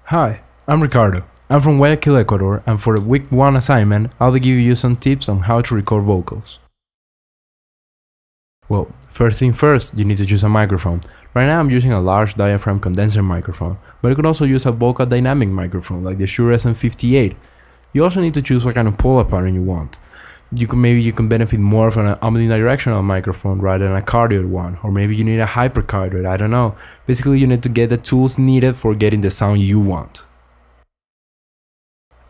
Hi, I'm Ricardo. I'm from Guayaquil, Ecuador, and for the week 1 assignment, I'll be giving you some tips on how to record vocals. Well, first thing first, you need to choose a microphone. Right now I'm using a large diaphragm condenser microphone, but you could also use a vocal dynamic microphone like the Shure SM58. You also need to choose what kind of pull-up pattern you want. Maybe you can benefit more from an omnidirectional microphone rather than a cardioid one, or maybe you need a hypercardioid, I don't know. Basically you need to get the tools needed for getting the sound you want.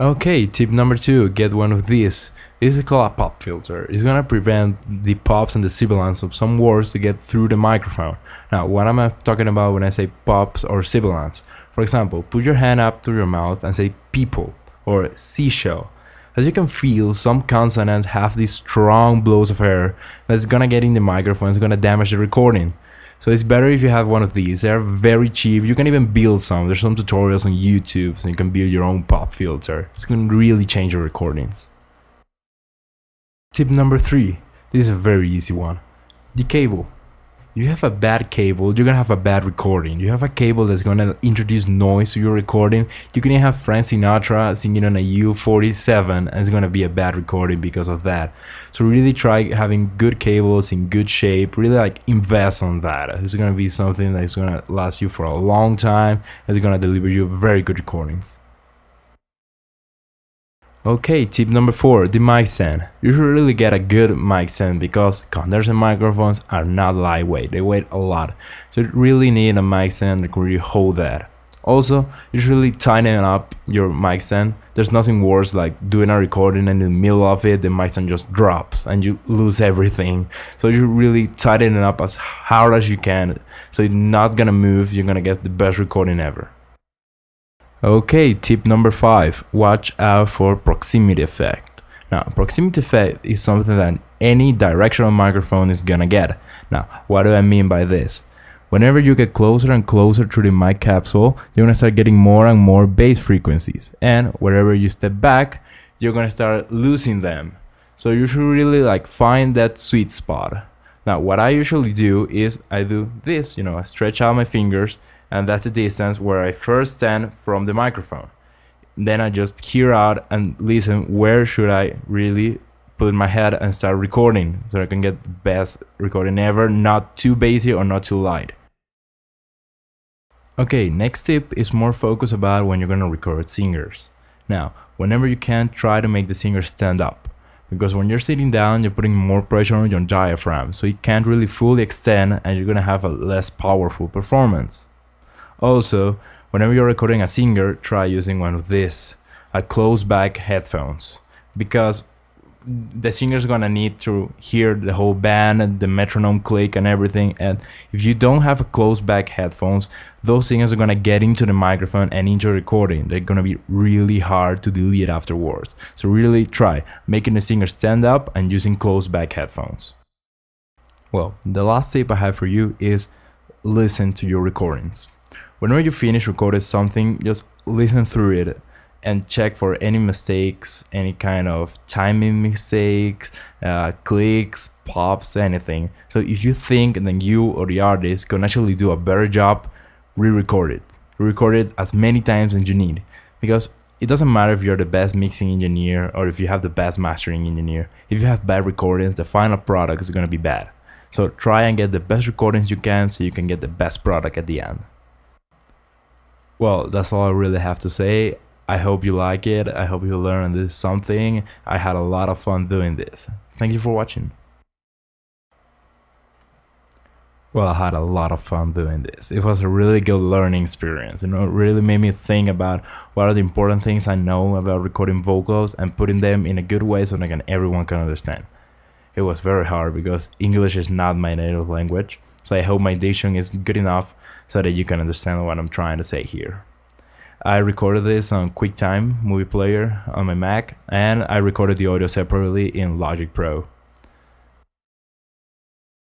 Okay, tip number 2, get one of these. This is called a pop filter. It's gonna prevent the pops and the sibilants of some words to get through the microphone. Now, what am I talking about when I say pops or sibilants? For example, put your hand up to your mouth and say people or seashell. As you can feel, some consonants have these strong blows of air that's gonna get in the microphone, it's gonna damage the recording. So it's better if you have one of these. They're very cheap. You can even build some. There's some tutorials on YouTube, so you can build your own pop filter. It's gonna really change your recordings. Tip number 3. This is a very easy one. The cable. You have a bad cable, you're gonna have a bad recording. You have a cable that's gonna introduce noise to your recording. You can even have Frank Sinatra singing on a U47 and it's gonna be a bad recording because of that. So really try having good cables in good shape, really invest on that. It's gonna be something that's gonna last you for a long time and it's gonna deliver you very good recordings. Okay, tip number 4, the mic stand. You should really get a good mic stand because condenser microphones are not lightweight, they weigh a lot. So you really need a mic stand that can really hold that. Also, you should really tighten up your mic stand. There's nothing worse like doing a recording and in the middle of it, the mic stand just drops and you lose everything. So you should really tighten it up as hard as you can so it's not gonna move, you're gonna get the best recording ever. Okay, tip number 5, watch out for proximity effect. Now, proximity effect is something that any directional microphone is gonna get. Now, what do I mean by this? Whenever you get closer and closer to the mic capsule, you're gonna start getting more and more bass frequencies. And wherever you step back, you're gonna start losing them. So you should really find that sweet spot. Now, what I usually do is I do this, I stretch out my fingers, and that's the distance where I first stand from the microphone. Then I just hear out and listen where should I really put my head and start recording so I can get the best recording ever, not too bassy or not too light. Okay, next tip is more focused about when you're gonna record singers. Now, whenever you can, try to make the singer stand up. Because when you're sitting down, you're putting more pressure on your diaphragm, so it can't really fully extend and you're gonna have a less powerful performance. Also, whenever you're recording a singer, try using one of these, a closed back headphones, because the singer's gonna need to hear the whole band, the metronome click and everything, and if you don't have a closed back headphones, those singers are gonna get into the microphone and into recording. They're gonna be really hard to delete afterwards. So really try making the singer stand up and using closed back headphones. Well, the last tip I have for you is listen to your recordings. Whenever you finish recording something, just listen through it and check for any mistakes, any kind of timing mistakes, clicks, pops, anything. So if you think then you or the artist can actually do a better job, re-record it. Re-record it as many times as you need. Because it doesn't matter if you're the best mixing engineer or if you have the best mastering engineer. If you have bad recordings, the final product is gonna be bad. So try and get the best recordings you can so you can get the best product at the end. Well, that's all I really have to say. I hope you like it. I hope you learned this something. I had a lot of fun doing this. Thank you for watching. Well, I had a lot of fun doing this. It was a really good learning experience. It really made me think about what are the important things I know about recording vocals and putting them in a good way so that everyone can understand. It was very hard because English is not my native language. So I hope my diction is good enough so that you can understand what I'm trying to say here. I recorded this on QuickTime Movie Player on my Mac, and I recorded the audio separately in Logic Pro.